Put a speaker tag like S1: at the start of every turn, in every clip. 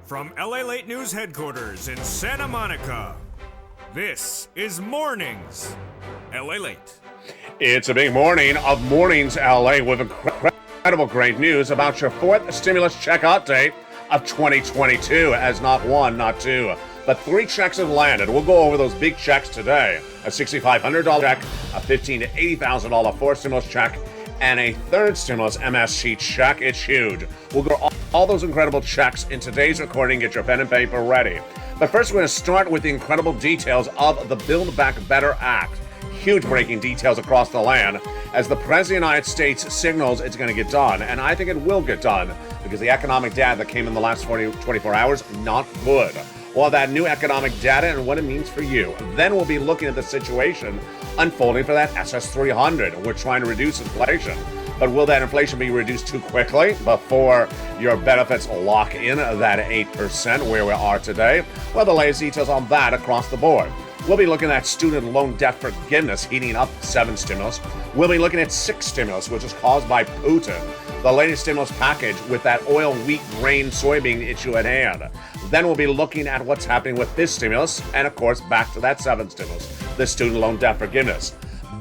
S1: From LALATE News headquarters in Santa Monica, this is Mornings LALATE.
S2: It's a big morning of Mornings LA with incredible great news about your fourth stimulus check update of 2022, as not one, not two, but three checks have landed. We'll go over those big checks today. A $6,500 check, a $15,000 to $80,000 fourth stimulus check, and a third stimulus MSC check. It's huge. We'll go all those incredible checks in today's recording. Get your pen and paper ready. But first, we're going to start with the incredible details of the Build Back Better Act. Huge breaking details across the land as the President of the United States signals it's going to get done. And I think it will get done because the economic data that came in the last 24 hours, not good. We'll have that new economic data and what it means for you. Then we'll be looking at the situation unfolding for that SS300. We're trying to reduce inflation. But will that inflation be reduced too quickly before your benefits lock in that 8% where we are today? Well, the latest details on that across the board. We'll be looking at student loan debt forgiveness heating up 7 stimulus. We'll be looking at 6 stimulus, which is caused by Putin. The latest stimulus package with that oil, wheat, grain, soybean issue at hand. Then we'll be looking at what's happening with this stimulus, and of course, back to that 7 stimulus, the student loan debt forgiveness.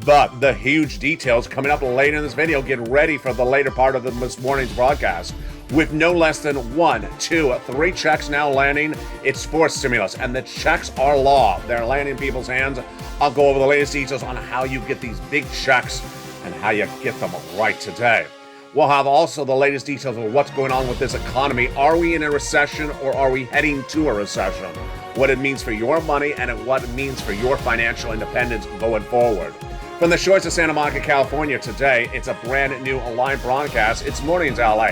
S2: But the huge details coming up later in this video. Get ready for the later part of this morning's broadcast. With no less than 1, 2, 3 checks now landing, it's 4th stimulus, and the checks are law. They're landing in people's hands. I'll go over the latest details on how you get these big checks and how you get them right today. We'll have also the latest details of what's going on with this economy. Are we in a recession or are we heading to a recession? What it means for your money and what it means for your financial independence going forward. From the shores of Santa Monica, California today, it's a brand new live broadcast. It's Mornings LA.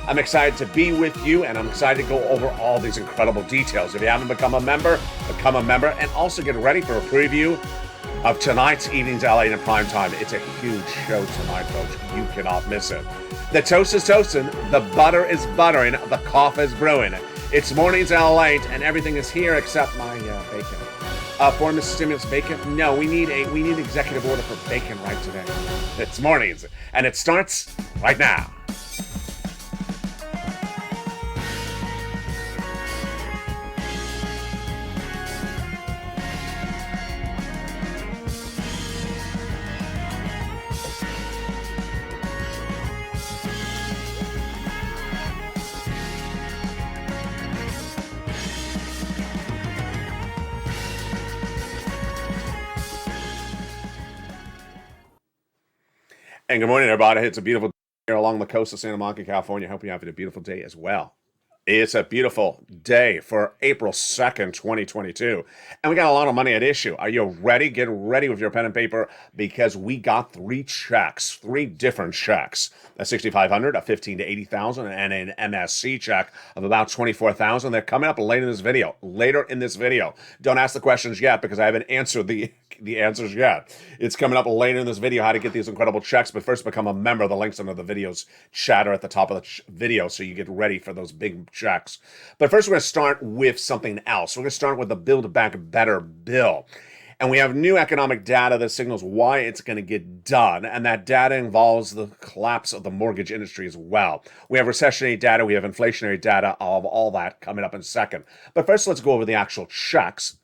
S2: I'm excited to be with you, and I'm excited to go over all these incredible details. If you haven't become a member, and also get ready for a preview of tonight's Evenings LA in prime time. It's a huge show tonight, folks. You cannot miss it. The toast is toasting, the butter is buttering, the coffee is brewing. It's Mornings LA, and everything is here except my bacon. For Mrs. Stimulus bacon? No, we need executive order for bacon right today. It's Mornings, and it starts right now. And good morning, everybody. It's a beautiful day here along the coast of Santa Monica, California. I hope you're having a beautiful day as well. It's a beautiful day for April 2nd, 2022. And we got a lot of money at issue. Are you ready? Get ready with your pen and paper because we got 3 checks, 3 different checks. A $6,500, a $15,000 to $80,000, and an MSC check of about $24,000. They're coming up later in this video. Don't ask the questions yet because I haven't answered the answers yet. It's coming up later in this video how to get these incredible checks, but first become a member. The links under the video's chatter at the top of the video so you get ready for those big checks. But first we're going to start with something else. We're going to start with the Build Back Better bill. And we have new economic data that signals why it's going to get done. And that data involves the collapse of the mortgage industry as well. We have recessionary data. We have inflationary data of all that coming up in a second. But first, let's go over the actual checks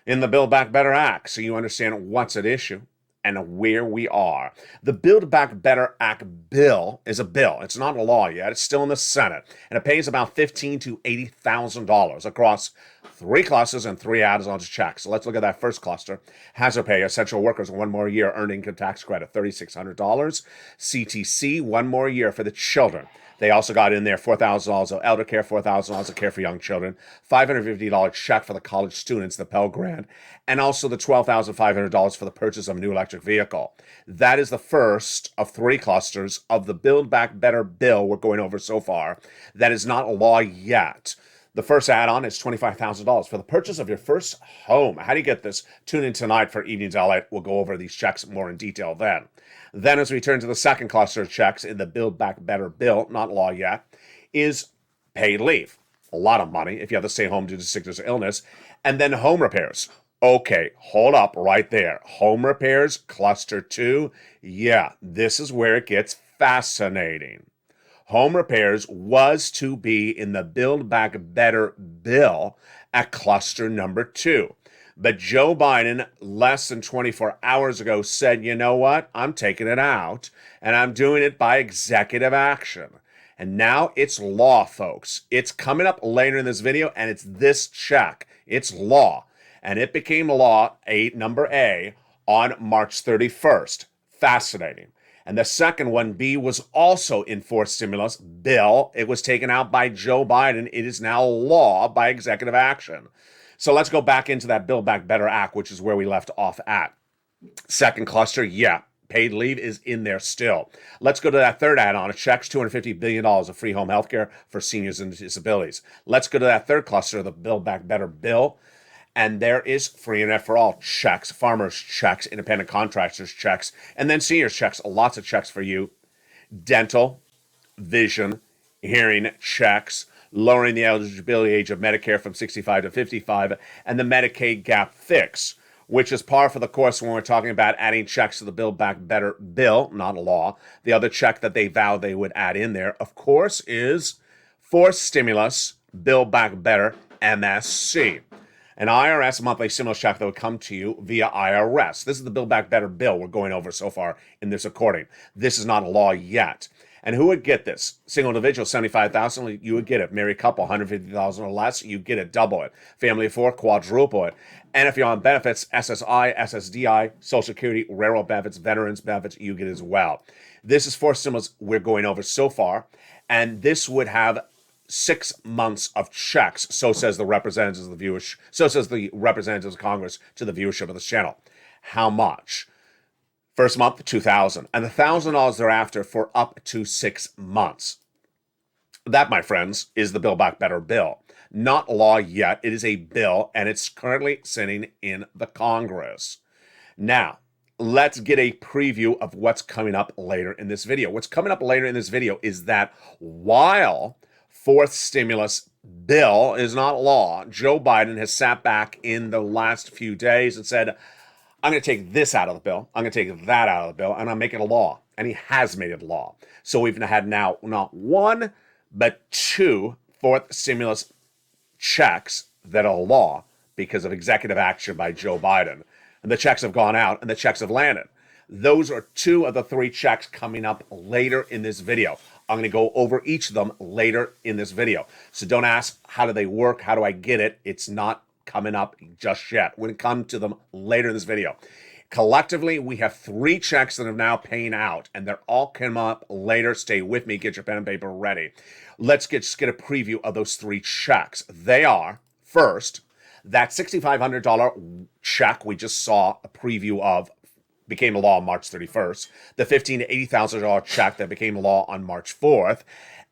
S2: in the Build Back Better Act so you understand what's at issue and where we are. The Build Back Better Act bill is a bill. It's not a law yet. It's still in the Senate. And it pays about $15,000 to $80,000 across 3 clusters and 3 add-on checks. So let's look at that first cluster. Hazard pay, essential workers, 1 more year earned income tax credit, $3,600. CTC, 1 more year for the children. They also got in there $4,000 of elder care, $4,000 of care for young children, $550 check for the college students, the Pell Grant, and also the $12,500 for the purchase of a new electric vehicle. That is the first of 3 clusters of the Build Back Better bill we're going over so far. That is not a law yet. The first add-on is $25,000 for the purchase of your first home. How do you get this? Tune in tonight for Evenings LA. We'll go over these checks more in detail then. Then as we turn to the second cluster of checks in the Build Back Better bill, not law yet, is paid leave. A lot of money if you have to stay home due to sickness or illness. And then home repairs. Okay, hold up right there. Home repairs, cluster 2. Yeah, this is where it gets fascinating. home repairs was to be in the Build Back Better bill at cluster number 2. But Joe Biden, less than 24 hours ago, said, you know what? I'm taking it out, and I'm doing it by executive action. And now it's law, folks. It's coming up later in this video, and it's this check. It's law. And it became law, number A, on March 31st. Fascinating. And the second one, B, was also enforced stimulus bill. It was taken out by Joe Biden. It is now law by executive action. So let's go back into that Build Back Better Act, which is where we left off at. Second cluster, yeah, paid leave is in there still. Let's go to that third add-on. It checks $250 billion of free home health care for seniors and disabilities. Let's go to that third cluster, the Build Back Better bill. And there is free internet for all checks, farmers checks, independent contractors checks, and then seniors checks, lots of checks for you. Dental, vision, hearing checks, lowering the eligibility age of Medicare from 65 to 55, and the Medicaid gap fix, which is par for the course when we're talking about adding checks to the Build Back Better bill, not a law. The other check that they vowed they would add in there, of course, is forced stimulus, Build Back Better, MSC. An IRS monthly stimulus check that would come to you via IRS. This is the Build Back Better bill we're going over so far in this recording. This is not a law yet. And who would get this? Single individual, $75,000, you would get it. Married couple, $150,000 or less, you get it, double it. Family of 4, quadruple it. And if you're on benefits, SSI, SSDI, Social Security, railroad benefits, veterans benefits, you get as well. This is forced stimulus we're going over so far. And this would have 6 months of checks, so says the representatives of the viewers, so says the representatives of Congress to the viewership of this channel. How much? First month, $2,000, and $1,000 thereafter for up to 6 months. That, my friends, is the Build Back Better bill. Not law yet. It is a bill, and it's currently sitting in the Congress. Now, let's get a preview of what's coming up later in this video. What's coming up later in this video is that while fourth stimulus bill is not law, Joe Biden has sat back in the last few days and said, I'm going to take this out of the bill, I'm going to take that out of the bill, and I'll make it a law. And he has made it law. So we've had now not one, but 2 fourth stimulus checks that are law because of executive action by Joe Biden. And the checks have gone out and the checks have landed. Those are 2 of the 3 checks coming up later in this video. I'm going to go over each of them later in this video. So don't ask, how do they work? How do I get it? It's not coming up just yet. We're going to come to them later in this video. Collectively, we have 3 checks that are now paying out, and they're all coming up later. Stay with me. Get your pen and paper ready. Let's just get a preview of those 3 checks. They are, first, that $6,500 check we just saw a preview of became a law on March 31st, the $15,000 to $80,000 check that became a law on March 4th,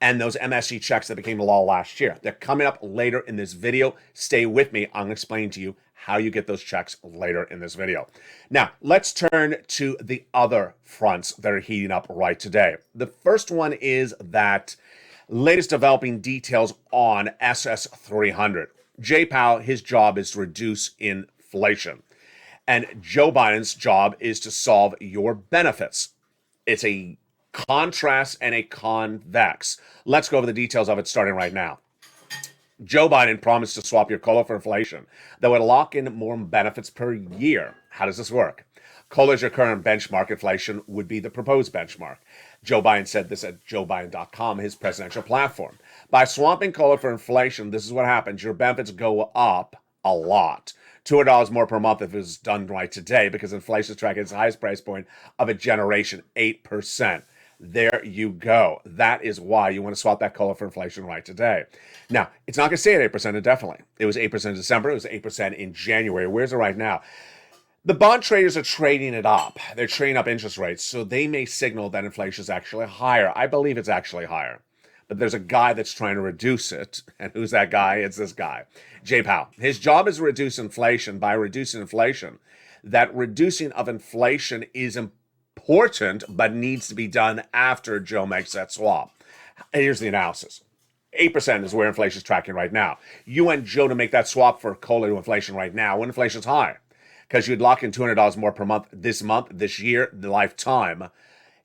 S2: and those MSC checks that became a law last year. They're coming up later in this video. Stay with me. I'm going to explain to you how you get those checks later in this video. Now, let's turn to the other fronts that are heating up right today. The first one is that latest developing details on SS300. Jay Powell, his job is to reduce inflation. And Joe Biden's job is to solve your benefits. It's a contrast and a convex. Let's go over the details of it starting right now. Joe Biden promised to swap your COLA for inflation that would lock in more benefits per year. How does this work? COLA is your current benchmark. Inflation would be the proposed benchmark. Joe Biden said this at joebiden.com, his presidential platform. By swapping COLA for inflation, this is what happens. Your benefits go up a lot. $200 more per month if it was done right today, because inflation is tracking its highest price point of a generation, 8%. There you go. That is why you want to swap that COLA for inflation right today. Now, it's not going to stay at 8% indefinitely. It was 8% in December. It was 8% in January. Where's it right now? The bond traders are trading it up. They're trading up interest rates, so they may signal that inflation is actually higher. I believe it's actually higher. But there's a guy that's trying to reduce it. And who's that guy? It's this guy, Jay Powell. His job is to reduce inflation. By reducing inflation, that reducing of inflation is important, but needs to be done after Joe makes that swap. Here's the analysis. 8% is where inflation is tracking right now. You want Joe to make that swap for COLA to inflation right now when inflation's high, because you'd lock in $200 more per month, this year, the lifetime.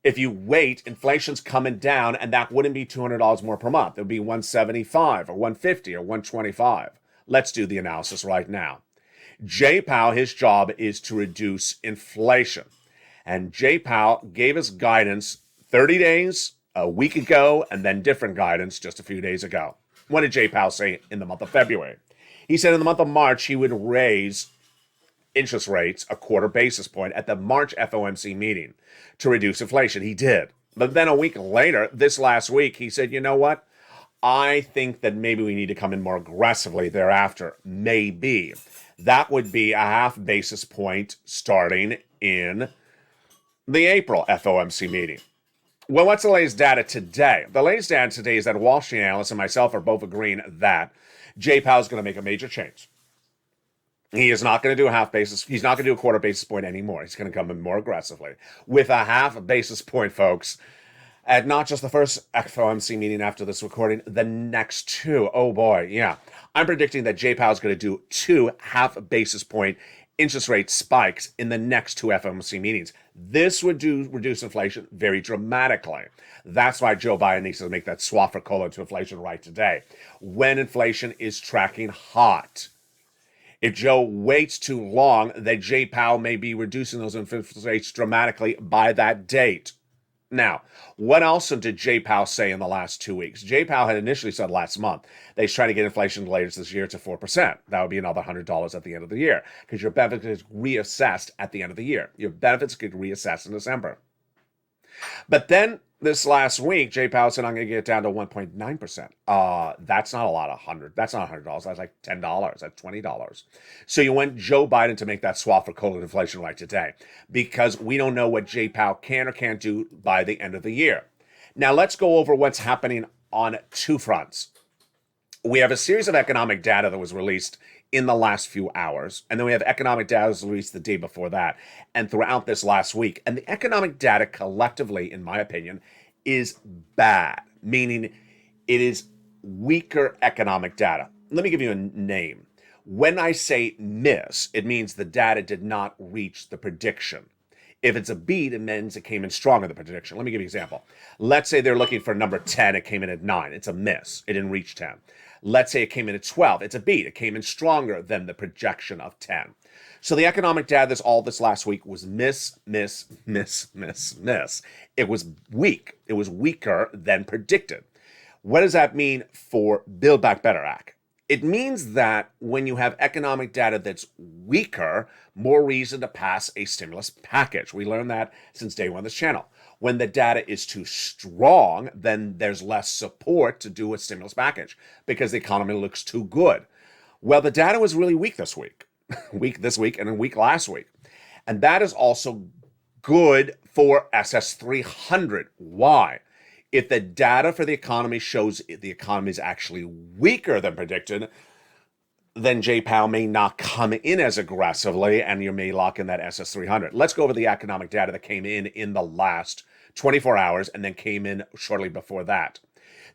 S2: If you wait, inflation's coming down, and that wouldn't be $200 more per month. It would be $175 or $150 or $125. Let's do the analysis right now. Jay Powell, his job is to reduce inflation. And Jay Powell gave us guidance 30 days, a week ago, and then different guidance just a few days ago. What did Jay Powell say in the month of February? He said in the month of March he would raise interest rates a quarter basis point at the March FOMC meeting to reduce inflation. He did. But then a week later, this last week, he said, you know what? I think that maybe we need to come in more aggressively thereafter. Maybe. That would be a half basis point starting in the April FOMC meeting. Well, what's the latest data today? The latest data today is that Wall Street analysts and myself are both agreeing that Jay Powell is going to make a major change. He is not going to do a half basis. He's not going to do a quarter basis point anymore. He's going to come in more aggressively with a half basis point, folks, at not just the first FOMC meeting after this recording, the next two. Oh boy, yeah. I'm predicting that Jay Powell is going to do 2 half basis point interest rate spikes in the next 2 FOMC meetings. This would reduce inflation very dramatically. That's why Joe Biden needs to make that swap for cola to inflation right today, when inflation is tracking hot. If Joe waits too long, then Jay Powell may be reducing those interest rates dramatically by that date. Now, what else did Jay Powell say in the last 2 weeks? Jay Powell had initially said last month that he's trying to get inflation later this year to 4%. That would be another $100 at the end of the year, because your benefit is reassessed at the end of the year. Your benefits get reassessed in December. But then this last week, Jay Powell said, I'm going to get it down to 1.9%. That's not a lot of that's not $100. That's like $10. That's $20. So you want Joe Biden to make that swap for cola inflation right today, because we don't know what Jay Powell can or can't do by the end of the year. Now let's go over what's happening on 2 fronts. We have a series of economic data that was released in the last few hours. And then we have economic data that was released the day before that and throughout this last week. And the economic data collectively, in my opinion, is bad, meaning it is weaker economic data. Let me give you a name. When I say miss, it means the data did not reach the prediction. If it's a beat, it means it came in stronger than the prediction. Let me give you an example. Let's say they're looking for number 10. It came in at 9. It's a miss. It didn't reach 10. Let's say it came in at 12. It's a beat. It came in stronger than the projection of 10. So the economic data this last week was miss. It was weak. It was weaker than predicted. What does that mean for Build Back Better Act? It means that when you have economic data that's weaker, more reason to pass a stimulus package. We learned that since day one of this channel. When the data is too strong, then there's less support to do a stimulus package because the economy looks too good. Well, the data was really weak this week, this week and a week last week. And that is also good for SS300. Why? If the data for the economy shows the economy is actually weaker than predicted, then Jay Powell may not come in as aggressively and you may lock in that SS300. Let's go over the economic data that came in the last 24 hours and then came in shortly before that.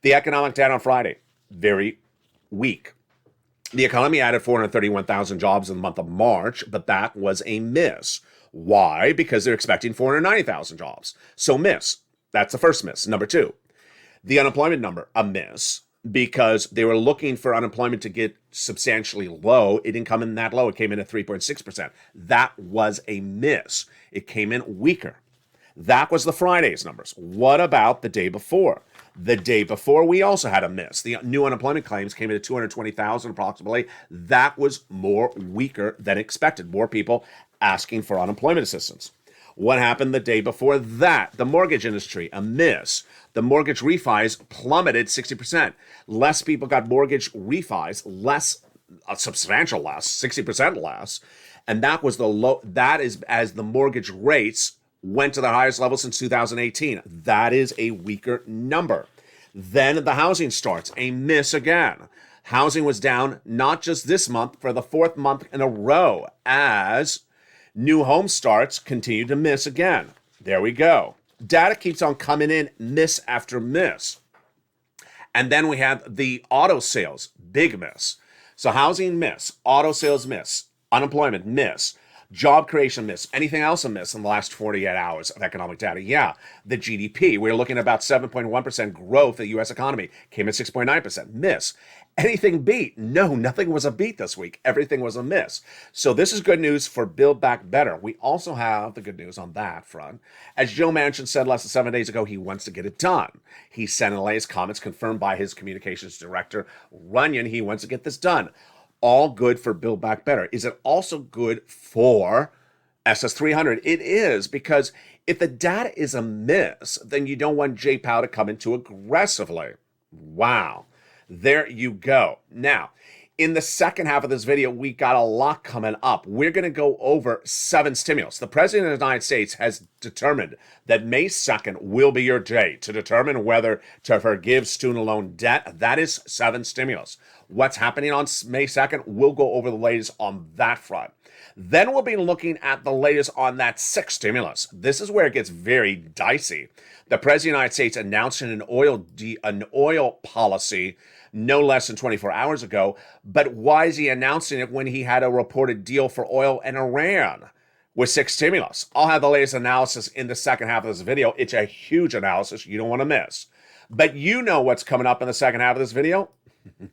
S2: The economic data on Friday, very weak. The economy added 431,000 jobs in the month of March, but that was a miss. Why? Because they're expecting 490,000 jobs. So miss. That's the first miss. Number 2, the unemployment number, a miss, because they were looking for unemployment to get substantially low. It didn't come in that low. It came in at 3.6%. That was a miss. It came in weaker. That was the Friday's numbers. What about the day before? The day before, we also had a miss. The new unemployment claims came in at 220,000 approximately. That was more weaker than expected. More people asking for unemployment assistance. What happened the day before that? The mortgage industry, a miss. The mortgage refis plummeted 60%. Less people got mortgage refis, a substantial less, 60% less. And that was the low, that is as the mortgage rates went to the highest level since 2018. That is a weaker number. Then the housing starts, a miss again. Housing was down not just this month, for the 4th month in a row, as new home starts continue to miss again. There we go. Data keeps on coming in, miss after miss. And then we have the auto sales, big miss. So housing miss, auto sales miss, unemployment miss. Job creation miss. Anything else a miss in the last 48 hours of economic data? Yeah. The GDP. We're looking at about 7.1% growth of the U.S. economy. Came in 6.9%. Miss. Anything beat? No, nothing was a beat this week. Everything was a miss. So this is good news for Build Back Better. We also have the good news on that front. As Joe Manchin said less than 7 days ago, he wants to get it done. He sent in his comments confirmed by his communications director, Runyon. He wants to get this done. All good for Build Back Better. Is it also good for SS300? It is, because if the data is a miss, then you don't want J-Pow to come in too aggressively. Wow. There you go. Now, in the second half of this video, we got a lot coming up. We're going to go over 7 stimulus. The President of the United States has determined that May 2nd will be your day to determine whether to forgive student loan debt. That is 7 stimulus. What's happening on May 2nd? We'll go over the latest on that front. Then we'll be looking at the latest on that 6th stimulus. This is where it gets very dicey. The President of the United States announced an oil policy no less than 24 hours ago. But why is he announcing it when he had a reported deal for oil and Iran with 6 stimulus? I'll have the latest analysis in the second half of this video. It's a huge analysis you don't want to miss. But you know what's coming up in the second half of this video?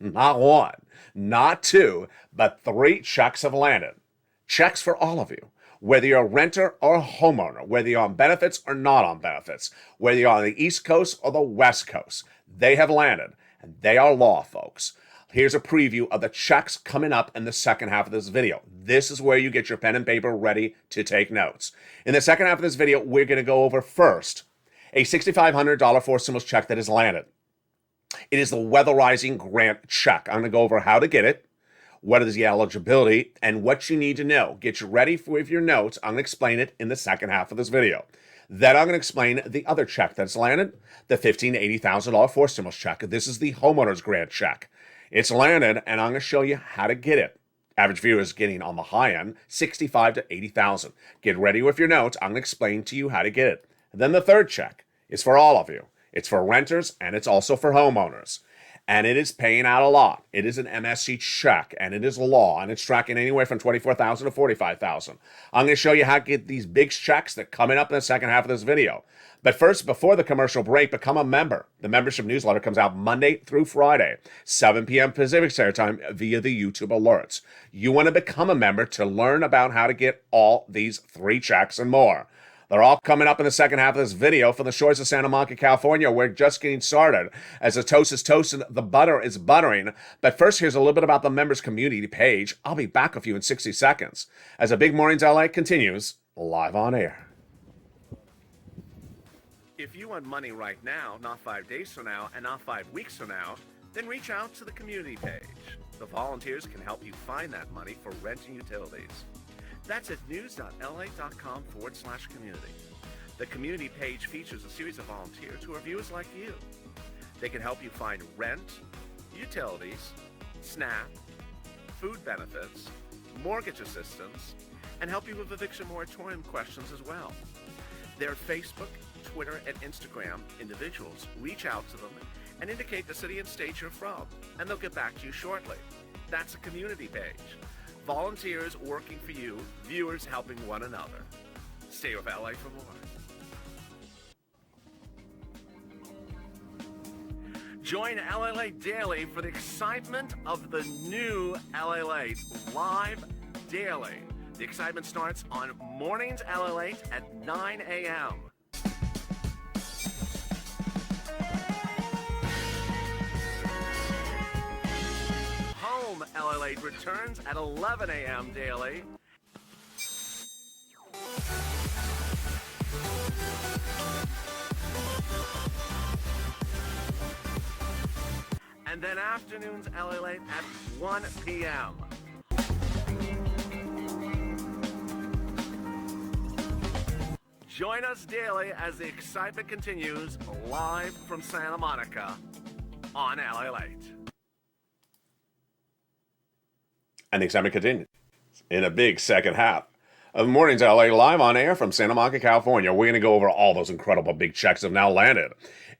S2: Not 1, not 2, but 3 checks have landed. Checks for all of you. Whether you're a renter or a homeowner, whether you're on benefits or not on benefits, whether you're on the East Coast or the West Coast, they have landed. And they are law, folks. Here's a preview of the checks coming up in the second half of this video. This is where you get your pen and paper ready to take notes. In the second half of this video, we're going to go over first a $6,500 for stimulus check that has landed. It is the Weatherizing Grant check. I'm going to go over how to get it, what is the eligibility, and what you need to know. Get you ready with your notes. I'm going to explain it in the second half of this video. Then I'm going to explain the other check that's landed, the $15,000 to $80,000 for stimulus check. This is the homeowner's grant check. It's landed, and I'm going to show you how to get it. Average viewer is getting on the high end, $65,000 to $80,000. Get ready with your notes. I'm going to explain to you how to get it. And then the third check is for all of you. It's for renters, and it's also for homeowners. And it is paying out a lot. It is an MSC check, and it is law, and it's tracking anywhere from $24,000 to $45,000. I'm going to show you how to get these big checks that are coming up in the second half of this video. But first, before the commercial break, become a member. The membership newsletter comes out Monday through Friday, 7 p.m. Pacific Standard Time via the YouTube alerts. You want to become a member to learn about how to get all these 3 checks and more. They're all coming up in the second half of this video from the shores of Santa Monica, California. We're just getting started. As the toast is toasting, the butter is buttering. But first, here's a little bit about the members community page. I'll be back with you in 60 seconds as a Big Mornings LA continues live on air.
S3: If you want money right now, not 5 days from now, and not 5 weeks from now, then reach out to the community page. The volunteers can help you find that money for rent and utilities. That's at news.la.com/community. The community page features a series of volunteers who are viewers like you. They can help you find rent, utilities, SNAP, food benefits, mortgage assistance, and help you with eviction moratorium questions as well. Their Facebook, Twitter, and Instagram individuals reach out to them and indicate the city and state you're from, and they'll get back to you shortly. That's a community page. Volunteers working for you, viewers helping one another. Stay with LA for more. Join LALATE Daily for the excitement of the new LALATE live daily. The excitement starts on Mornings LALATE at 9 a.m. Home LALATE returns at 11 a.m. daily. And then afternoons LALATE at 1 p.m. Join us daily as the excitement continues live from Santa Monica on LALATE.
S2: And the excitement continues in a big second half of Mornings LA, live on air from Santa Monica, California. We're going to go over all those incredible big checks that have now landed.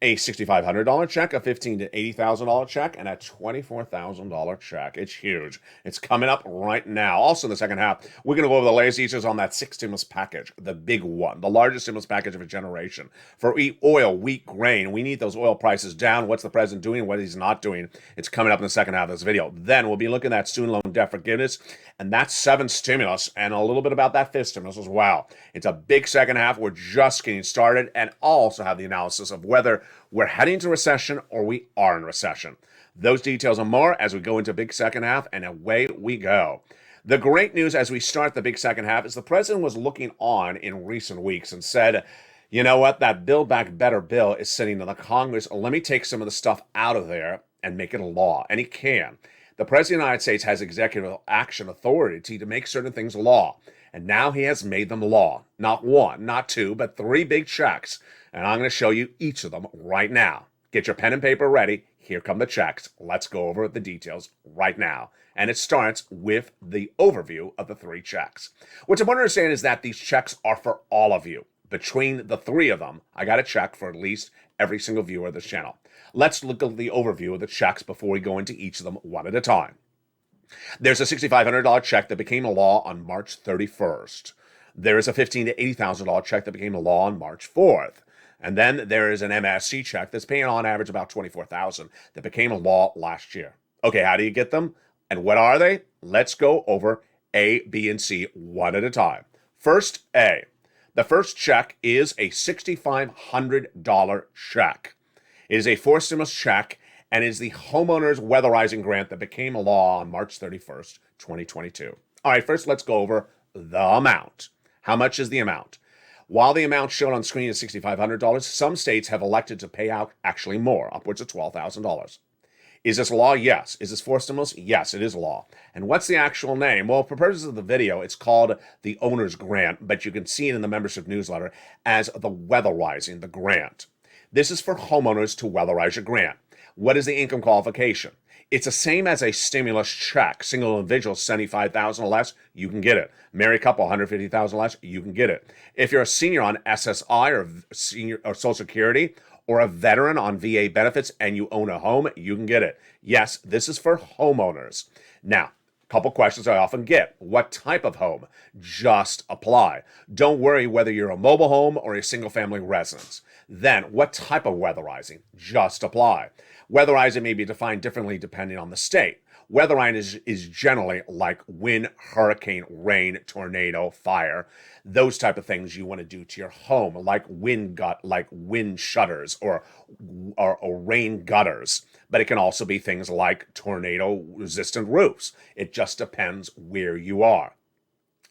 S2: A $6,500 check, a $15,000 to $80,000 check, and a $24,000 check. It's huge. It's coming up right now. Also in the second half, we're going to go over the latest details on that sixth stimulus package, the big one, the largest stimulus package of a generation. For oil, wheat, grain, we need those oil prices down. What's the president doing? What he's not doing? It's coming up in the second half of this video. Then we'll be looking at student loan debt forgiveness, and that's seventh stimulus, and a little bit about that fifth stimulus as well. It's a big second half. We're just getting started, and also have the analysis of whether we're heading to recession or we are in recession. Those details and more as we go into big second half, and away we go. The great news as we start the big second half is the president was looking on in recent weeks and said, you know what, that Build Back Better bill is sitting in the Congress. Let me take some of the stuff out of there and make it a law. And he can. The President of the United States has executive action authority to make certain things law. And now he has made them law. Not one, not two, but three big checks. And I'm going to show you each of them right now. Get your pen and paper ready. Here come the checks. Let's go over the details right now. And it starts with the overview of the three checks. What's important to understand is that these checks are for all of you. Between the three of them, I got a check for at least every single viewer of this channel. Let's look at the overview of the checks before we go into each of them one at a time. There's a $6,500 check that became a law on March 31st. There is a $15,000 to $80,000 check that became a law on March 4th. And then there is an MSC check that's paying on average about $24,000 that became a law last year. Okay, how do you get them? And what are they? Let's go over A, B, and C one at a time. First, A. The first check is a $6,500 check. It is a fourth stimulus check and is the homeowners weatherizing grant that became a law on March 31st, 2022. All right, first let's go over the amount. How much is the amount? While the amount shown on screen is $6,500, some states have elected to pay out actually more, upwards of $12,000. Is this law? Yes. Is this fourth stimulus? Yes, it is law. And what's the actual name? Well, for purposes of the video, it's called the Owner's Grant, but you can see it in the membership newsletter as the Weatherizing the Grant. This is for homeowners to weatherize your grant. What is the income qualification? It's the same as a stimulus check. Single individual, $75,000 or less, you can get it. Married couple, $150,000 less, you can get it. If you're a senior on SSI or senior or Social Security, or a veteran on VA benefits and you own a home, you can get it. Yes, this is for homeowners. Now, a couple questions I often get. What type of home? Just apply. Don't worry whether you're a mobile home or a single family residence. Then, what type of weatherizing? Just apply. Weatherizing may be defined differently depending on the state. Weatherizing is generally like wind, hurricane, rain, tornado, fire, those type of things you want to do to your home, like wind shutters or rain gutters. But it can also be things like tornado-resistant roofs. It just depends where you are.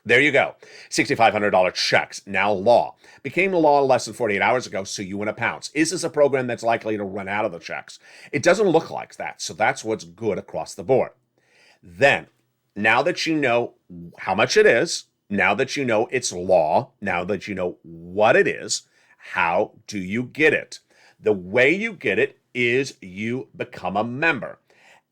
S2: There you go. $6,500 checks, now law. Became a law less than 48 hours ago, so you win a pounce. Is this a program that's likely to run out of the checks? It doesn't look like that, so that's what's good across the board. Then, now that you know how much it is, now that you know it's law, now that you know what it is, how do you get it? The way you get it is you become a member.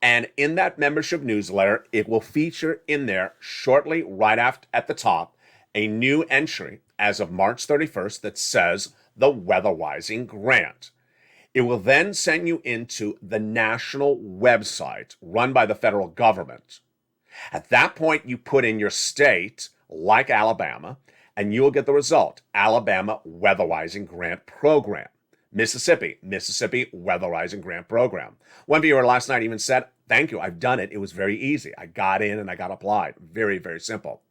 S2: And in that membership newsletter, it will feature in there shortly right after at the top a new entry as of March 31st that says the Weatherizing Grant. It will then send you into the national website run by the federal government. At that point, you put in your state, like Alabama, and you will get the result, Alabama Weatherizing Grant Program. Mississippi Weatherizing Grant Program. One viewer last night even said, thank you, I've done it. It was very easy. I got in and I got applied. Very, very simple.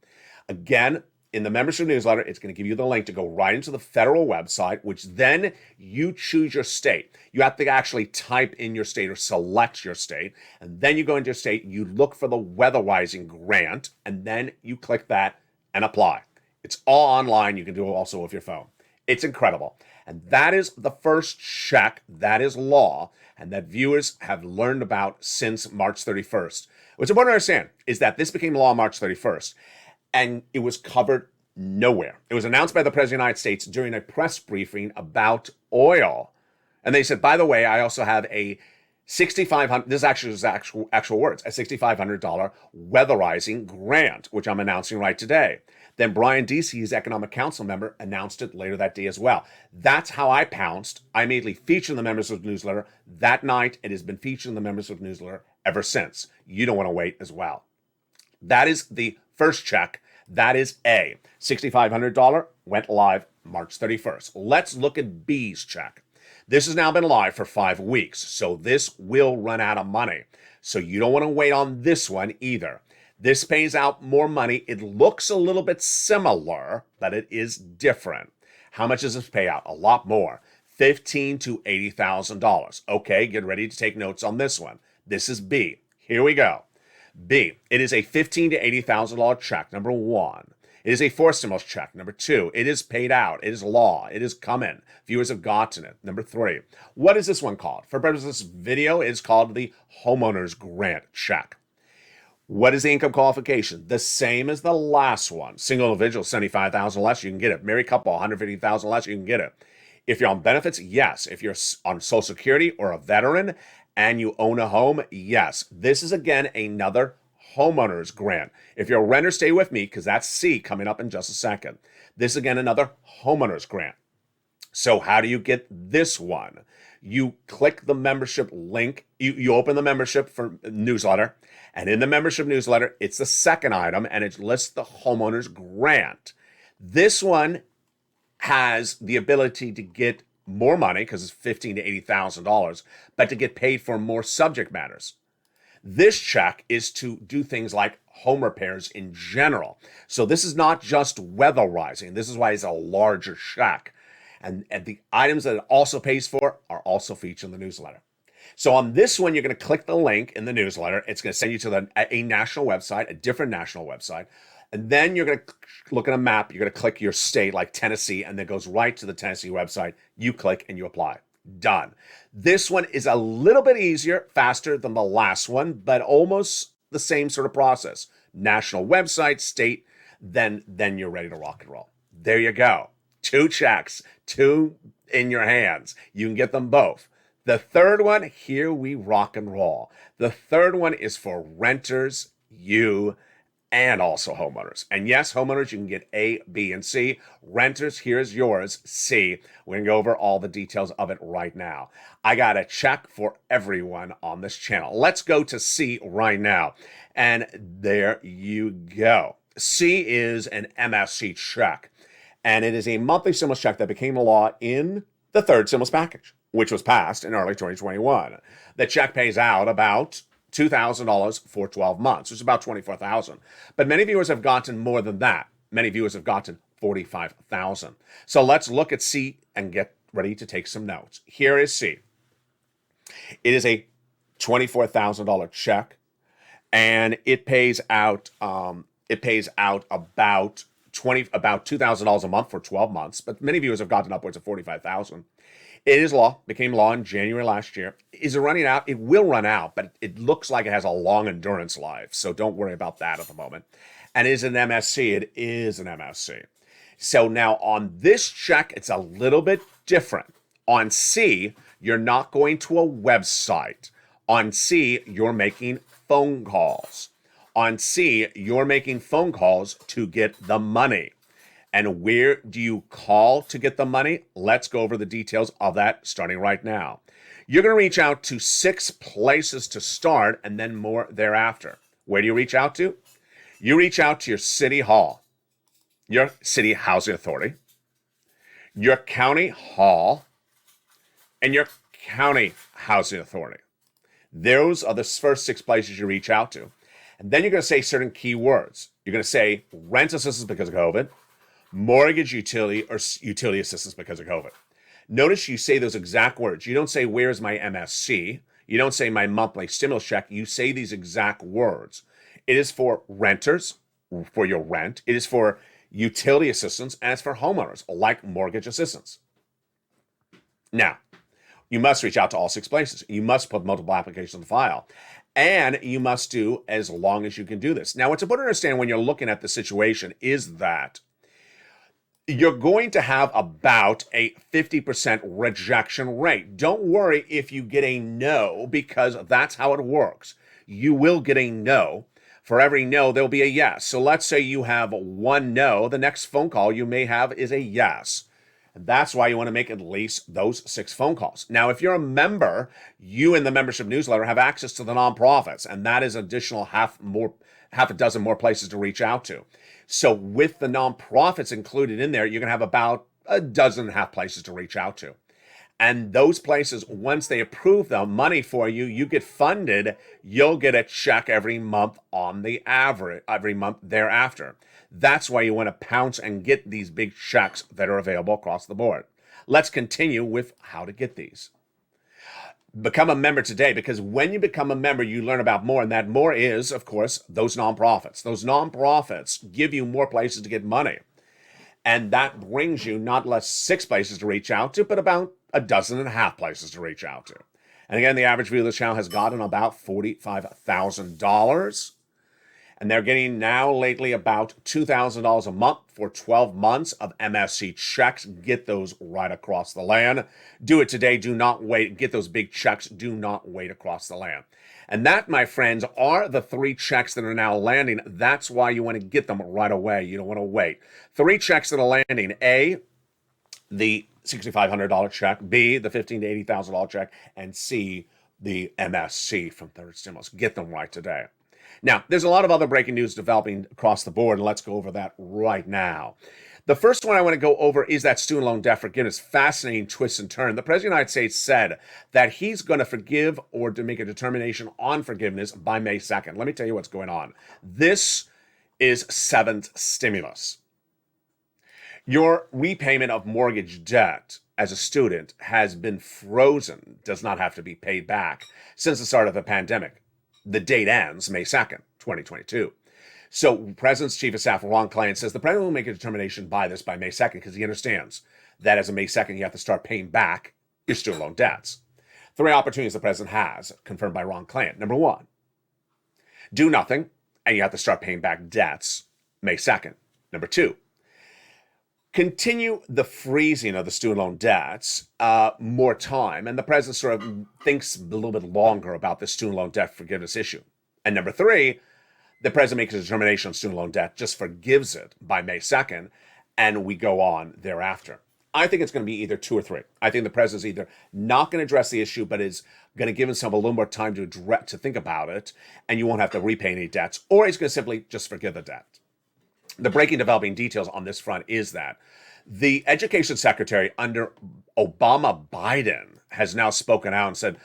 S2: Again, in the membership newsletter, it's going to give you the link to go right into the federal website, which then you choose your state. You have to actually type in your state or select your state. And then you go into your state, you look for the Weatherizing Grant, and then you click that and apply. It's all online. You can do it also with your phone. It's incredible. And that is the first check. That is law. And that viewers have learned about since March 31st. What's important to understand is that this became law on March 31st. And it was covered nowhere. It was announced by the President of the United States during a press briefing about oil. And they said, by the way, I also have a $6,500. This actually is actual words. A $6,500 weatherizing grant, which I'm announcing right today. Then Brian Deasy, his economic council member, announced it later that day as well. That's how I pounced. I immediately featured the members of the newsletter that night. It has been featured in the members of the newsletter ever since. You don't want to wait as well. That is the first check. That is A. $6,500 went live March 31st. Let's look at B's check. This has now been live for 5 weeks, so this will run out of money. So you don't want to wait on this one either. This pays out more money. It looks a little bit similar, but it is different. How much does this pay out? A lot more. $15,000 to $80,000. Okay, get ready to take notes on this one. This is B. Here we go. B, it is a $15,000 to $80,000 check, number one. It is a forced stimulus check, number two. It is paid out. It is law. It is come in. Viewers have gotten it. Number three. What is this one called? For purposes of this video, it is called the homeowner's grant check. What is the income qualification? The same as the last one. Single individual, $75,000 less, you can get it. Married couple, $150,000 less, you can get it. If you're on benefits, yes. If you're on Social Security or a veteran and you own a home, yes. This is, again, another homeowner's grant. If you're a renter, stay with me because that's C coming up in just a second. This is, again, another homeowner's grant. So how do you get this one? You click the membership link. You open the membership for newsletter. And in the membership newsletter, it's the second item, and it lists the homeowner's grant. This one has the ability to get more money because it's $15,000 to $80,000, but to get paid for more subject matters. This check is to do things like home repairs in general. So this is not just weatherizing. This is why it's a larger check. And the items that it also pays for are also featured in the newsletter. So on this one, you're going to click the link in the newsletter. It's going to send you to a national website, a different national website. And then you're going to look at a map. You're going to click your state like Tennessee, and then it goes right to the Tennessee website. You click and you apply. Done. This one is a little bit easier, faster than the last one, but almost the same sort of process. National website, state, then you're ready to rock and roll. There you go. 2 checks, 2 in your hands. You can get them both. The third one, here we rock and roll. The third one is for renters, you, and also homeowners. And yes, homeowners, you can get A, B, and C. Renters, here's yours, C. We're going to go over all the details of it right now. I got a check for everyone on this channel. Let's go to C right now. And there you go. C is an MSC check. And it is a monthly stimulus check that became law in the third stimulus package, which was passed in early 2021. The check pays out about $2,000 for 12 months, which is about $24,000. But many viewers have gotten more than that. Many viewers have gotten $45,000. So let's look at C and get ready to take some notes. Here is C. It is a $24,000 check, and it pays out about $2,000 a month for 12 months, but many viewers have gotten upwards of $45,000. It is law, became law in January last year. Is it running out? It will run out, but it looks like it has a long endurance life, so don't worry about that at the moment. And is it an MSC? It is an MSC. So now on this check, it's a little bit different. On C, you're not going to a website. On C, you're making phone calls. On C, you're making phone calls to get the money. And where do you call to get the money? Let's go over the details of that starting right now. You're going to reach out to 6 places to start and then more thereafter. Where do you reach out to? You reach out to your city hall, your city housing authority, your county hall, and your county housing authority. Those are the first 6 places you reach out to. And then you're going to say certain key words. You're going to say rent assistance because of COVID, mortgage utility, or utility assistance because of COVID. Notice you say those exact words. You don't say, where's my MSC? You don't say my monthly stimulus check. You say these exact words. It is for renters, for your rent. It is for utility assistance, and it's for homeowners, like mortgage assistance. Now, you must reach out to all 6 places. You must put multiple applications in the file. And you must do as long as you can do this. Now, what's important to understand when you're looking at the situation is that you're going to have about a 50% rejection rate. Don't worry if you get a no, because that's how it works. You will get a no. For every no, there'll be a yes. So let's say you have one no. The next phone call you may have is a yes. And that's why you want to make at least those 6 phone calls. Now, if you're a member, you in the membership newsletter have access to the nonprofits, and that is additional half a dozen more places to reach out to. So with the nonprofits included in there, you're going to have about a dozen and a half places to reach out to. And those places, once they approve the money for you, you get funded, you'll get a check every month on the average, every month thereafter. That's why you want to pounce and get these big checks that are available across the board. Let's continue with how to get these. Become a member today, because when you become a member, you learn about more, and that more is, of course, those nonprofits. Those nonprofits give you more places to get money. And that brings you not less 6 places to reach out to, but about a dozen and a half places to reach out to. And again, the average view of the channel has gotten about $45,000. And they're getting now lately about $2,000 a month for 12 months of MSC checks. Get those right across the land. Do it today. Do not wait. Get those big checks. Do not wait across the land. And that, my friends, are the 3 checks that are now landing. That's why you want to get them right away. You don't want to wait. 3 checks that are landing. A, the $6,500 check. B, the $15,000 to $80,000 check. And C, the MSC from third stimulus. Get them right today. Now, there's a lot of other breaking news developing across the board, and let's go over that right now. The first one I want to go over is that student loan debt forgiveness. Fascinating twist and turn. The President of the United States said that he's going to forgive or to make a determination on forgiveness by May 2nd. Let me tell you what's going on. This is 7th stimulus. Your repayment of mortgage debt as a student has been frozen, does not have to be paid back since the start of the pandemic. The date ends May 2nd, 2022. So President's Chief of Staff, Ron Klain, says the President will make a determination by May 2nd because he understands that as of May 2nd, you have to start paying back your student loan debts. 3 opportunities the President has, confirmed by Ron Klain. Number 1, do nothing, and you have to start paying back debts May 2nd. Number 2, continue the freezing of the student loan debts more time, and the President sort of thinks a little bit longer about the student loan debt forgiveness issue. And number 3, the President makes a determination on student loan debt, just forgives it by May 2nd, and we go on thereafter. I think it's going to be either 2 or 3. I think the President's either not going to address the issue, but is going to give himself a little more time to think about it, and you won't have to repay any debts, or he's going to simply just forgive the debt. The breaking developing details on this front is that the education secretary under Obama Biden has now spoken out and said,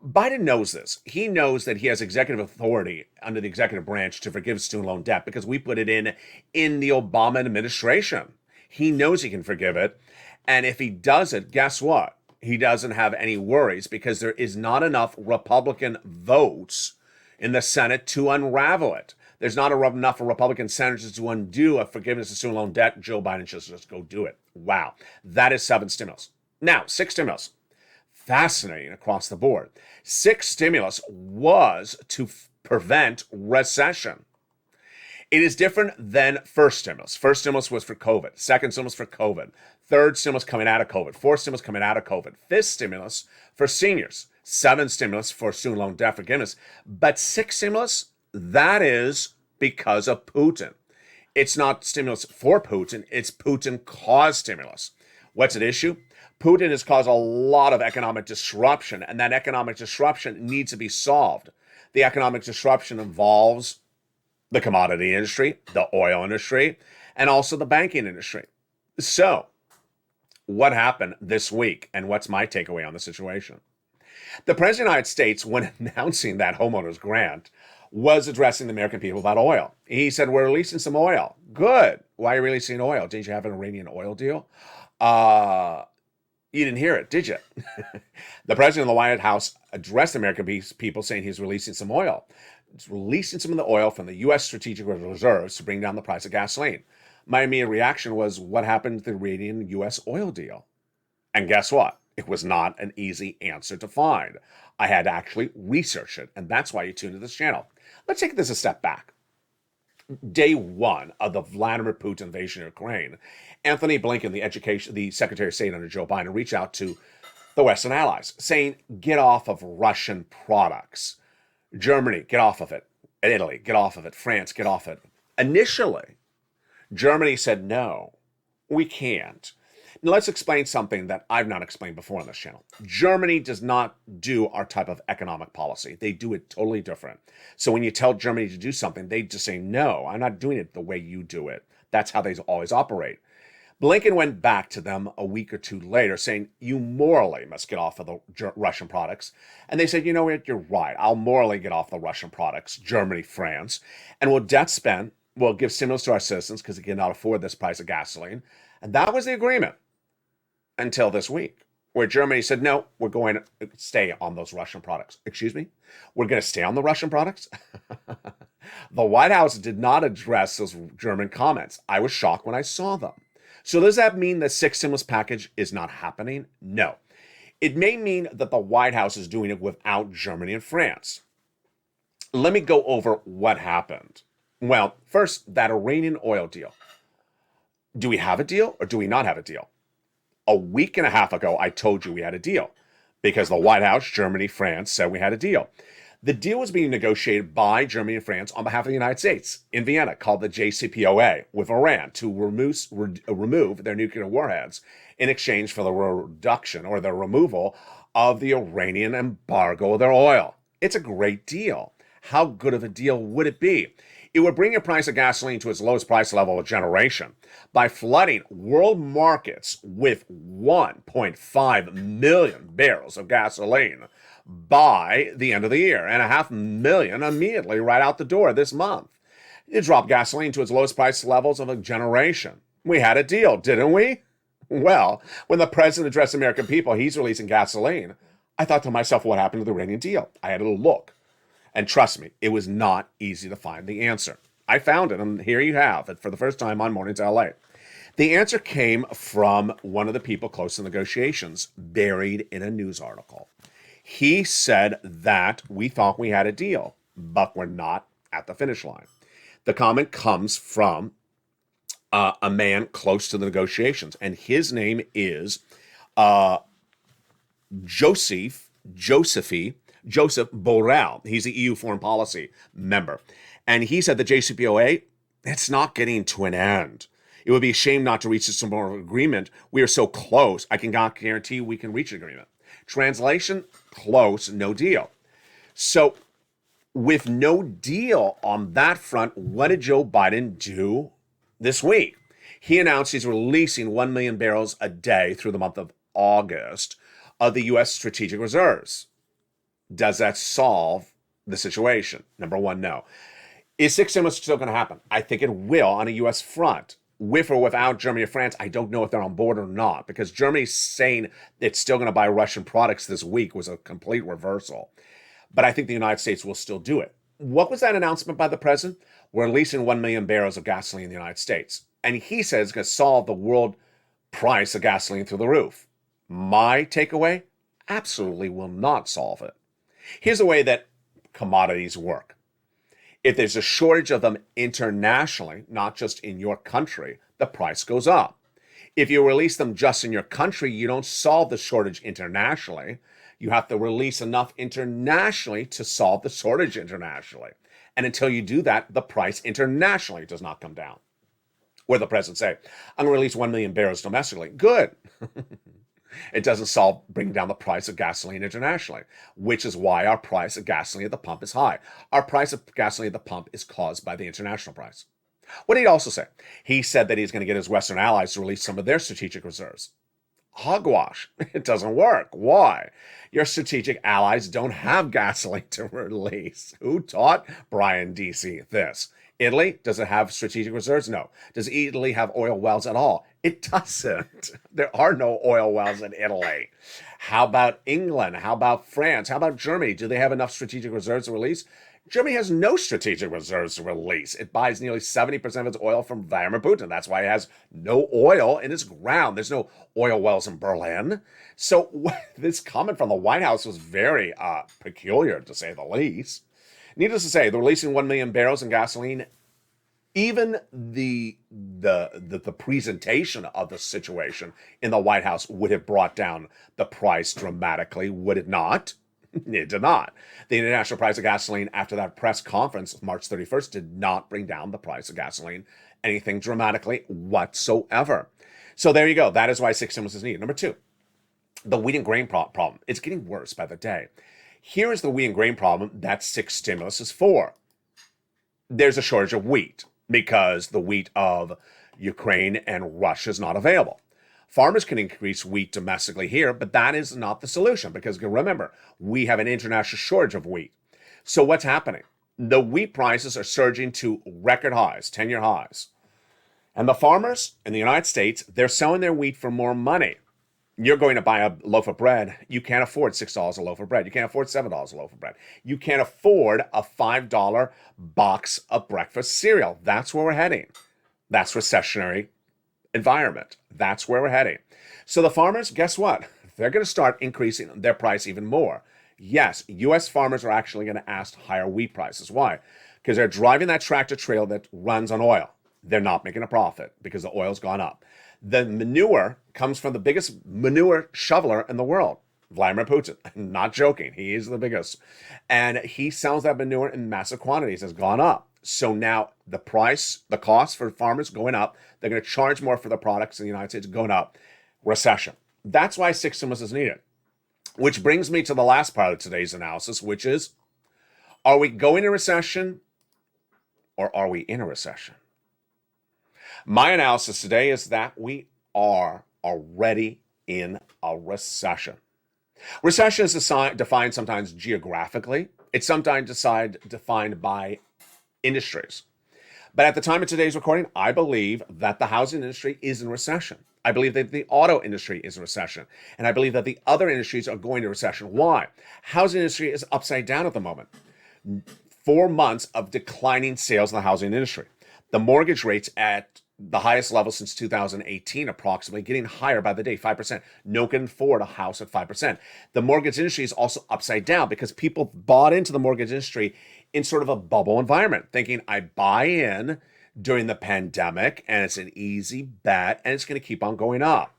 S2: Biden knows this. He knows that he has executive authority under the executive branch to forgive student loan debt because we put it in the Obama administration. He knows he can forgive it. And if he does it, guess what? He doesn't have any worries because there is not enough Republican votes in the Senate to unravel it. There's not enough Republican senators to undo a forgiveness of student loan debt. Joe Biden should just go do it. Wow. That is 7 stimulus. Now, 6 stimulus. Fascinating across the board. 6 stimulus was to prevent recession. It is different than first stimulus. First stimulus was for COVID. Second stimulus for COVID. Third stimulus coming out of COVID. Fourth stimulus coming out of COVID. 5th stimulus for seniors. 7th stimulus for student loan debt forgiveness. But 6 stimulus, that is because of Putin. It's not stimulus for Putin. It's Putin-caused stimulus. What's at issue? Putin has caused a lot of economic disruption, and that economic disruption needs to be solved. The economic disruption involves the commodity industry, the oil industry, and also the banking industry. So, what happened this week, and what's my takeaway on the situation? The President of the United States, when announcing that homeowners grant, was addressing the American people about oil. He said, we're releasing some oil. Good. Why are you releasing oil? Didn't you have an Iranian oil deal? You didn't hear it, did you? The President of the White House addressed the American people saying he's releasing some oil. He's releasing some of the oil from the U.S. strategic reserves to bring down the price of gasoline. My immediate reaction was, what happened to the Iranian U.S. oil deal? And guess what? It was not an easy answer to find. I had to actually research it, and that's why you tune to this channel. Let's take this a step back. day one of the Vladimir Putin invasion of Ukraine, Anthony Blinken, the Secretary of State under Joe Biden, reached out to the Western allies saying, get off of Russian products. Germany, get off of it. Italy, get off of it. France, get off it. Initially, Germany said, no, we can't. Now, let's explain something that I've not explained before on this channel. Germany does not do our type of economic policy. They do it totally different. So when you tell Germany to do something, they just say, no, I'm not doing it the way you do it. That's how they always operate. Blinken went back to them a week or two later saying, you morally must get off of the Russian products. And they said, you know what, you're right. I'll morally get off the Russian products, Germany, France, and we'll debt spend, we'll give stimulus to our citizens because they cannot afford this price of gasoline. And that was the agreement until this week, where Germany said, no, we're going to stay on those Russian products. Excuse me? We're going to stay on the Russian products? The White House did not address those German comments. I was shocked when I saw them. So does that mean the sixth stimulus package is not happening? No. It may mean that the White House is doing it without Germany and France. Let me go over what happened. Well, first, that Iranian oil deal. Do we have a deal or do we not have a deal? A week and a half ago, I told you we had a deal because the White House, Germany, France said we had a deal. The deal was being negotiated by Germany and France on behalf of the United States in Vienna, called the JCPOA, with Iran to remove their nuclear warheads in exchange for the reduction or the removal of the Iranian embargo of their oil. It's a great deal. How good of a deal would it be? It would bring the price of gasoline to its lowest price level of generation by flooding world markets with 1.5 million barrels of gasoline by the end of the year, and 500,000 immediately right out the door this month. It dropped gasoline to its lowest price levels of a generation. We had a deal, didn't we? Well, when the president addressed the American people, he's releasing gasoline. I thought to myself, what happened to the Iranian deal? I had a look. And trust me, it was not easy to find the answer. I found it, and here you have it for the first time on Mornings LA. The answer came from one of the people close to negotiations, buried in a news article. He said that we thought we had a deal, but we're not at the finish line. The comment comes from a man close to the negotiations, and his name is Joseph Borrell. He's the EU foreign policy member. And he said the JCPOA, it's not getting to an end. It would be a shame not to reach a similar agreement. We are so close. I cannot guarantee we can reach an agreement. Translation, close, no deal. So with no deal on that front, what did Joe Biden do this week? He announced he's releasing 1 million barrels a day through the month of August of the U.S. strategic reserves. Does that solve the situation? Number one, no. Is sixth stimulus still going to happen? I think it will on a U.S. front. With or without Germany or France, I don't know if they're on board or not, because Germany's saying it's still going to buy Russian products this week was a complete reversal. But I think the United States will still do it. What was that announcement by the president? We're releasing 1 million barrels of gasoline in the United States. And he says it's going to solve the world price of gasoline through the roof. My takeaway? Absolutely will not solve it. Here's the way that commodities work. If there's a shortage of them internationally, not just in your country, the price goes up. If you release them just in your country, you don't solve the shortage internationally. You have to release enough internationally to solve the shortage internationally. And until you do that, the price internationally does not come down. Where the president say, I'm going to release 1 million barrels domestically. Good. It doesn't bring down the price of gasoline internationally, which is why our price of gasoline at the pump is high. Our price of gasoline at the pump is caused by the international price. What did he also say? He said that he's going to get his Western allies to release some of their strategic reserves. Hogwash. It doesn't work. Why? Your strategic allies don't have gasoline to release. Who taught Brian D.C. this? Italy, does it have strategic reserves? No. Does Italy have oil wells at all? It doesn't. There are no oil wells in Italy. How about England? How about France? How about Germany? Do they have enough strategic reserves to release? Germany has no strategic reserves to release. It buys nearly 70% of its oil from Vladimir Putin. That's why it has no oil in its ground. There's no oil wells in Berlin. So this comment from the White House was very peculiar, to say the least. Needless to say, the releasing 1 million barrels in gasoline Even the presentation of the situation in the White House would have brought down the price dramatically, would it not? It did not. The international price of gasoline after that press conference, March 31st, did not bring down the price of gasoline anything dramatically whatsoever. So there you go. That is why 6 stimulus is needed. Number 2, the wheat and grain problem. It's getting worse by the day. Here is the wheat and grain problem that 6 stimulus is for. There's a shortage of wheat because the wheat of Ukraine and Russia is not available. Farmers can increase wheat domestically here, but that is not the solution because remember, we have an international shortage of wheat. So what's happening? The wheat prices are surging to record highs, 10-year highs. And the farmers in the United States, they're selling their wheat for more money. You're going to buy a loaf of bread. You can't afford $6 a loaf of bread. You can't afford $7 a loaf of bread. You can't afford a $5 box of breakfast cereal. That's where we're heading. That's recessionary environment. That's where we're heading. So the farmers, guess what? They're going to start increasing their price even more. Yes, U.S. farmers are actually going to ask higher wheat prices. Why? Because they're driving that tractor trailer that runs on oil. They're not making a profit because the oil's gone up. The manure comes from the biggest manure shoveler in the world, Vladimir Putin. Not joking. He is the biggest. And he sells that manure in massive quantities. Has gone up. So now the cost for farmers going up. They're going to charge more for the products in the United States going up. Recession. That's why 6 stimulus is needed. Which brings me to the last part of today's analysis, which is, are we going to recession or are we in a recession? My analysis today is that we are already in a recession. Recession is defined sometimes geographically. It's sometimes defined by industries. But at the time of today's recording, I believe that the housing industry is in recession. I believe that the auto industry is in recession. And I believe that the other industries are going to recession. Why? Housing industry is upside down at the moment. 4 months of declining sales in the housing industry. The mortgage rates at the highest level since 2018, approximately, getting higher by the day, 5%. No one can afford a house at 5%. The mortgage industry is also upside down because people bought into the mortgage industry in sort of a bubble environment, thinking I buy in during the pandemic and it's an easy bet and it's going to keep on going up.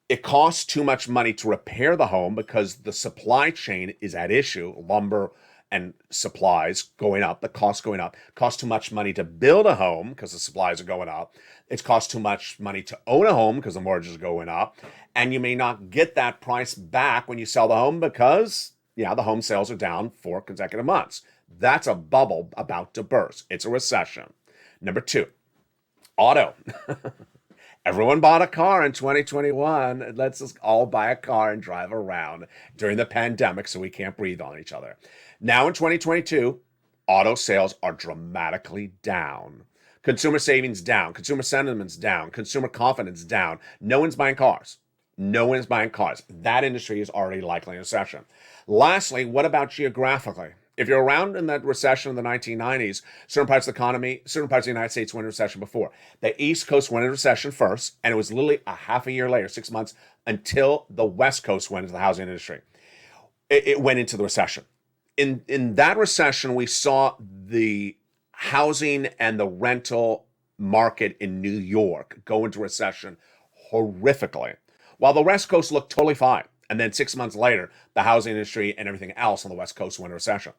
S2: It costs too much money to repair the home because the supply chain is at issue. Lumber and supplies going up, the cost going up. Costs too much money to build a home because the supplies are going up. It costs too much money to own a home because the mortgage is going up. And you may not get that price back when you sell the home because, the home sales are down 4 consecutive months. That's a bubble about to burst. It's a recession. Number 2, auto. Everyone bought a car in 2021. Let's just all buy a car and drive around during the pandemic so we can't breathe on each other. Now in 2022, auto sales are dramatically down. Consumer savings down. Consumer sentiments down. Consumer confidence down. No one's buying cars. No one's buying cars. That industry is already likely in recession. Lastly, what about geographically? If you're around in that recession of the 1990s, certain parts of the economy, certain parts of the United States went into recession before. The East Coast went into recession first, and it was literally a half a year later, 6 months, until the West Coast went into the housing industry. It went into the recession. In that recession, we saw the housing and the rental market in New York go into recession horrifically, while the West Coast looked totally fine. And then 6 months later, the housing industry and everything else on the West Coast went into recession.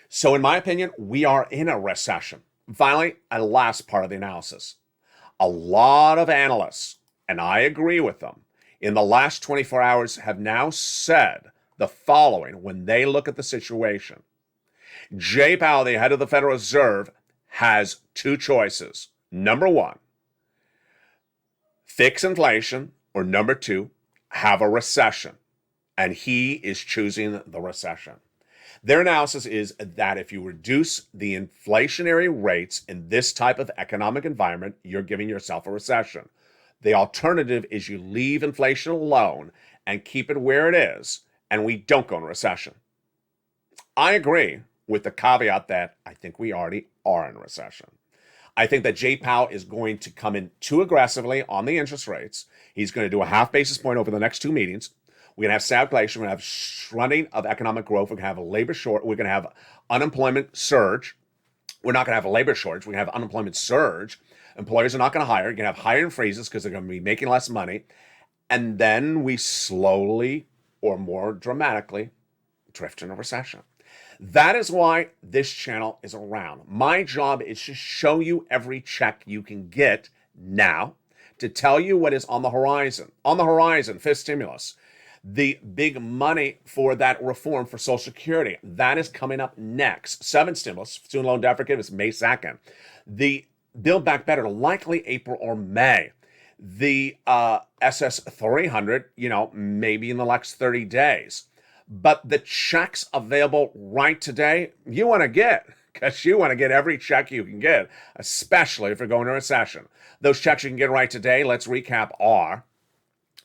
S2: So in my opinion, we are in a recession. Finally, a last part of the analysis. A lot of analysts, and I agree with them, in the last 24 hours have now said the following when they look at the situation. Jay Powell, the head of the Federal Reserve, has 2 choices. Number 1, fix inflation, or number 2, have a recession. And he is choosing the recession. Their analysis is that if you reduce the inflationary rates in this type of economic environment, you're giving yourself a recession. The alternative is you leave inflation alone and keep it where it is, and we don't go in recession. I agree with the caveat that I think we already are in recession. I think that Jay Powell is going to come in too aggressively on the interest rates. He's going to do a half basis point over the next 2 meetings. We're going to have stagflation. We're going to have shunting of economic growth. We're going to have a labor short. We're going to have unemployment surge. We're not going to have a labor shortage. We're going to have unemployment surge. Employers are not going to hire. You're going to have hiring freezes because they're going to be making less money. And then we slowly, or more dramatically, drift in a recession. That is why this channel is around. My job is to show you every check you can get now, to tell you what is on the horizon. On the horizon, fifth stimulus. The big money for that reform for Social Security. That is coming up next. Seventh stimulus, student loan debt forgiveness, May 2nd. The Build Back Better, likely April or May. The SS 300, maybe in the next 30 days. But the checks available right today, you want to get, because you want to get every check you can get, especially if you're going to a recession. Those checks you can get right today, let's recap, are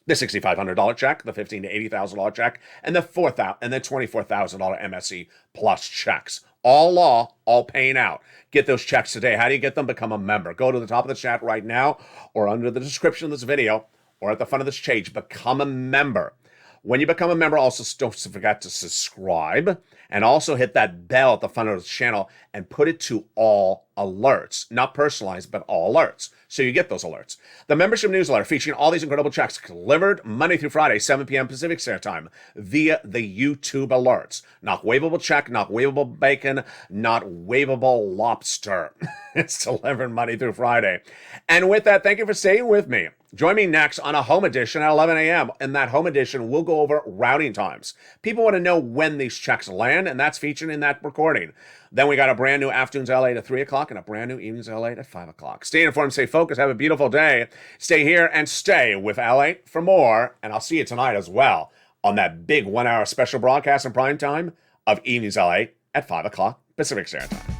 S2: the $6,500 check, the $15,000 to $80,000 check, and the $4,000 and the $24,000 MSE plus checks. All law, all paying out. Get those checks today. How do you get them? Become a member. Go to the top of the chat right now, or under the description of this video, or at the front of this page. Become a member. When you become a member, also don't forget to subscribe, and also hit that bell at the front of the channel and put it to all alerts. Not personalized, but all alerts. So you get those alerts. The membership newsletter featuring all these incredible checks delivered Monday through Friday, 7 p.m. Pacific Standard Time via the YouTube alerts. Not waivable check, not waivable bacon, not waivable lobster. It's delivered Monday through Friday. And with that, thank you for staying with me. Join me next on a home edition at 11 a.m. In that home edition, we'll go over routing times. People want to know when these checks land, and that's featured in that recording. Then we got a brand new Afternoons LA at 3 o'clock and a brand new Evenings LA at 5 o'clock. Stay informed, stay focused, have a beautiful day. Stay here and stay with LALATE for more. And I'll see you tonight as well on that big 1 hour special broadcast in prime time of Evenings LA at 5 o'clock Pacific Standard Time.